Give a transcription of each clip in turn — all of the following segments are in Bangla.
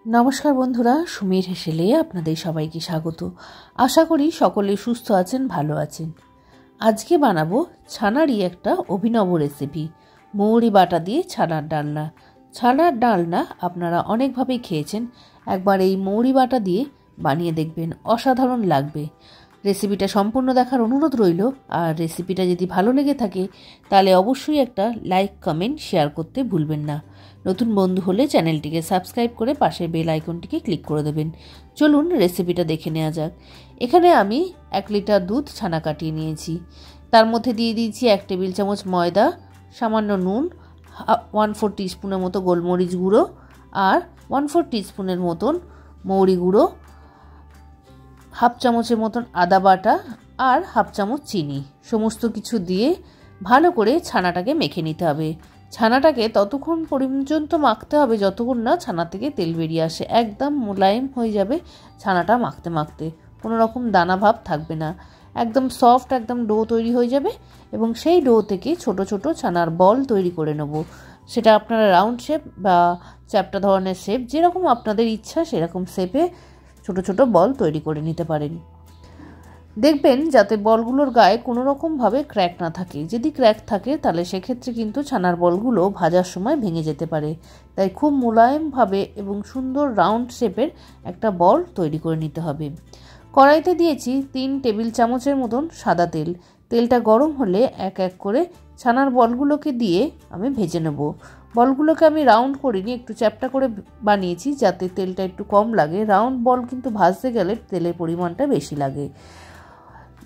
नमस्कार बंधुरा सुमिर हेसेले आपनादेर सबाइके स्वागत। आशा करी सकले सुस्थ आछेन भालो आछेन। आज के बानाबो छानारी एकटा अभिनव रेसिपि मौरी बाटा दिए छानार डालना। छानार डालना आपनारा अनेक भावे खेयेछेन, एकबार एई मौरी बाटा दिए बानिये देखबेन, असाधारण लागबे। रेसिपिटा सम्पूर्ण देखार अनुरोध रइल। और रेसिपिटा यदि भालो लेगे थाके ताहले अवश्यई एकटा लाइक कमेंट शेयर करते भूलबेन ना। नतून बंधु होले चैनलटिके सबस्क्राइब करे पाशे बेल आइकनटिके क्लिक करे देबेन। चलुन रेसिपिटा देखे नेওয়া যাক। एखाने आमी 1 लिटार दूध छाना काटिए निয়েছি। तार मধ্যে দিয়ে দিয়েছি 1 टेबिल चामच मयदा, सामान्य নুন, 1/4 टीस्पूनेर मतो गोलमरिच गुঁড়ো और 1/4 टीस्पूनेर मतन मौरी गुঁড়ো, हाफ चामचेर मतन आदा बाटा और हाफ चामच चीनी समस्त किछु दिए भालो करे छानाटाके मेखे निते हबे। छानाटाके ततक्षण पर्यन्त माखते हबे যতক্ষণ ना छाना থেকে তেল বেরিয়ে আসে। একদম মোলায়েম হয়ে যাবে ছানাটা মাখতে মাখতে, কোনো রকম দানা ভাব থাকবে না, একদম সফট একদম ডো তৈরি হয়ে যাবে। এবং সেই ডো থেকে ছোট ছোট ছানার বল তৈরি করে নেব। সেটা আপনারা রাউন্ড শেপ বা চ্যাপ্টা ধরনের শেপ যেরকম আপনাদের ইচ্ছা সেরকম শেপে ছোট ছোট বল তৈরি করে নিতে পারেন। দেখবেন যাতে বলগুলোর গায়ে কোনো রকম ভাবে ক্র্যাক না থাকে। যদি ক্র্যাক থাকে তাহলে সেক্ষেত্রে কিন্তু ছানার বলগুলো ভাজার সময় ভেঙে যেতে পারে। তাই খুব মোলায়েম ভাবে এবং সুন্দর রাউন্ড শেপের একটা বল তৈরি করে নিতে হবে। কড়াইতে দিয়েছি 3 টেবিল চামচের মতন সাদা তেল। তেলটা গরম হলে এক এক করে ছানার বলগুলোকে দিয়ে আমি ভেজে নেব। বলগুলোকে আমি রাউন্ড করিনি, একটু চ্যাপ্টা করে বানিয়েছি যাতে তেলটা একটু কম লাগে। রাউন্ড বল কিন্তু ভাজতে গেলে তেলের পরিমাণটা বেশি লাগে।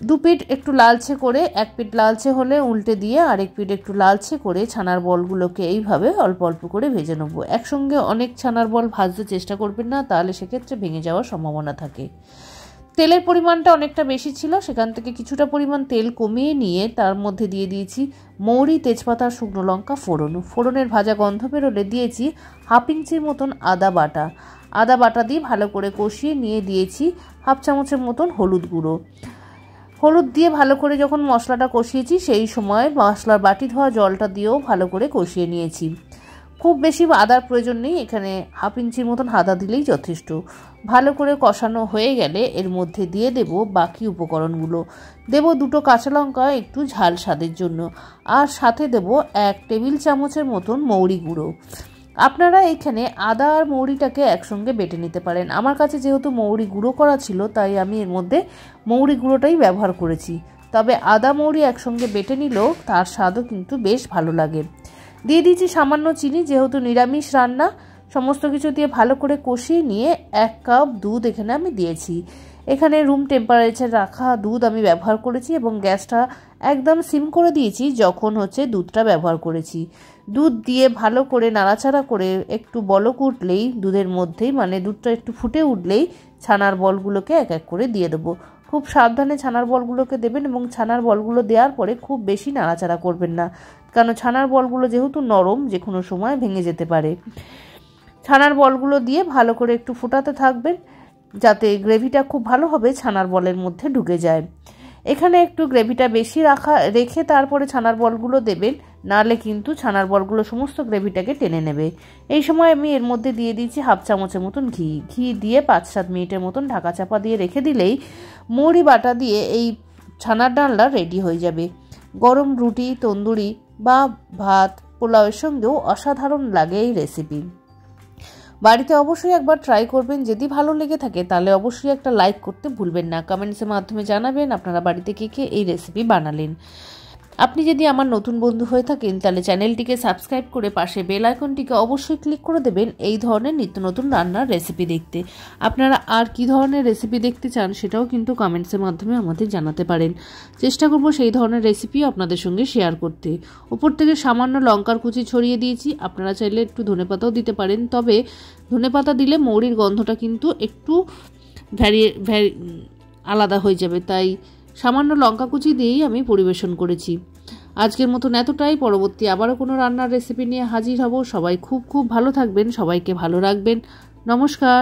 দু পিঠ একটু লালচে করে, এক পিঠ লালচে হলে উল্টে দিয়ে আরেক পিঠ একটু লালচে করে ছানার বলগুলোকে এইভাবে অল্প অল্প করে ভেজে নেব। একসঙ্গে অনেক ছানার বল ভাজতে চেষ্টা করবেন না, তাহলে সেক্ষেত্রে ভেঙে যাওয়ার সম্ভাবনা থাকে। তেলের পরিমাণটা অনেকটা বেশি ছিল, সেখান থেকে কিছুটা পরিমাণ তেল কমিয়ে নিয়ে তার মধ্যে দিয়ে দিয়েছি মৌরি, তেজপাতা, শুকনো লঙ্কা ফোড়ন। ফোড়নের ভাজা গন্ধ বেরোলে দিয়েছি হাফ ইঞ্চির মতন আদা বাটা। আদা বাটা দিয়ে ভালো করে কষিয়ে নিয়ে দিয়েছি হাফ চামচের মতন হলুদ গুঁড়ো। হলুদ দিয়ে ভালো করে যখন মশলাটা কষিয়েছি সেই সময় মশলার বাটি ধোয়া জলটা দিয়েও ভালো করে কষিয়ে নিয়েছি। খুব বেশি আদার প্রয়োজন নেই, এখানে হাফ ইঞ্চির মতন আদা দিলেই যথেষ্ট। ভালো করে কষানো হয়ে গেলে এর মধ্যে দিয়ে দেব বাকি উপকরণগুলো। দেব 2টো কাঁচা লঙ্কা একটু ঝাল স্বাদের জন্য, আর সাথে দেব 1 টেবিল চামচের মতন মৌরি গুঁড়ো। আপনারা এখানে আদা আর মৌরিটাকে একসঙ্গে বেটে নিতে পারেন। আমার কাছে যেহেতু মৌরি গুঁড়ো করা ছিল তাই আমি এর মধ্যে মৌরি গুঁড়োটাই ব্যবহার করেছি। তবে আদা মৌরি একসঙ্গে বেটে নিলেও তার স্বাদও কিন্তু বেশ ভালো লাগে। দিয়ে দিয়েছি সামান্য চিনি, যেহেতু নিরামিষ রান্না। সমস্ত কিছু দিয়ে ভালো করে কষিয়ে নিয়ে 1 কাপ দুধ এখানে আমি দিয়েছি। এখানে রুম টেম্পারেচার রাখা দুধ আমি ব্যবহার করেছি এবং গ্যাসটা একদম সিম করে দিয়েছি যখন দুধটা ব্যবহার করেছি। দুধ দিয়ে ভালো করে নাড়াচাড়া করে একটু বলক উঠলেই দুধের মধ্যেই দুধটা একটু ফুটে উঠলেই ছানার বলগুলোকে এক এক করে দিয়ে দেবো। খুব সাবধানে ছানার বলগুলোকে দেবেন এবং ছানার বলগুলো দেওয়ার পরে খুব বেশি নাড়াচাড়া করবেন না, কারণ ছানার বলগুলো যেহেতু নরম যে কোনো সময় ভেঙে যেতে পারে। ছানার বলগুলো দিয়ে ভালো করে একটু ফোটাতে থাকবেন যাতে গ্রেভিটা খুব ভালোভাবে ছানার বলের মধ্যে ঢুকে যায়। এখানে একটু গ্রেভিটা বেশি রেখে তারপরে ছানার বলগুলো দেবেন, নাহলে কিন্তু ছানার বলগুলো সমস্ত গ্রেভিটাকে টেনে নেবে। এই সময় আমি এর মধ্যে দিয়ে দিয়েছি হাফ চামচের মতন ঘি দিয়ে 5-7 মিনিটের মতন ঢাকা চাপা দিয়ে রেখে দিলেই মৌরি বাটা দিয়ে এই ছানার ডালনা রেডি হয়ে যাবে। গরম রুটি, তন্দুরি বা ভাত, পোলাওয়ের সঙ্গেও অসাধারণ লাগে এই রেসিপি। বাড়িতে অবশ্যই একবার ট্রাই করবেন। যদি ভালো লেগে থাকে তাহলে অবশ্যই একটা লাইক করতে ভুলবেন না। কমেন্টসের মাধ্যমে জানাবেন আপনারা বাড়িতে কে এই রেসিপি বানালেন। আপনি যদি আমার নতুন বন্ধু হয়ে থাকেন তাহলে চ্যানেলটিকে সাবস্ক্রাইব করে পাশে বেল আইকনটিকে অবশ্যই ক্লিক করে দেবেন এই ধরনের নিত্য নতুন রান্নার রেসিপি দেখতে। আপনারা আর কি ধরনের রেসিপি দেখতে চান সেটাও কিন্তু কমেন্টসের মাধ্যমে আমাদের জানাতে পারেন। চেষ্টা করব সেই ধরনের রেসিপি আপনাদের সঙ্গে শেয়ার করতে। উপর থেকে সামান্য লঙ্কার কুচি ছড়িয়ে দিয়েছি, আপনারা চাইলে একটু ধনেপাতাও দিতে পারেন, তবে ধনেপাতা দিলে মৌরির গন্ধটা কিন্তু একটু আলাদা হয়ে যাবে, তাই সামান্য লঙ্কা কুচি দিয়েই আমি পরিবেশন করেছি। আজকের মতন এতটাই। পরবর্তী আবারও কোনো রান্নার রেসিপি নিয়ে হাজির হব। সবাই খুব ভালো থাকবেন, সবাইকে ভালো রাখবেন। নমস্কার।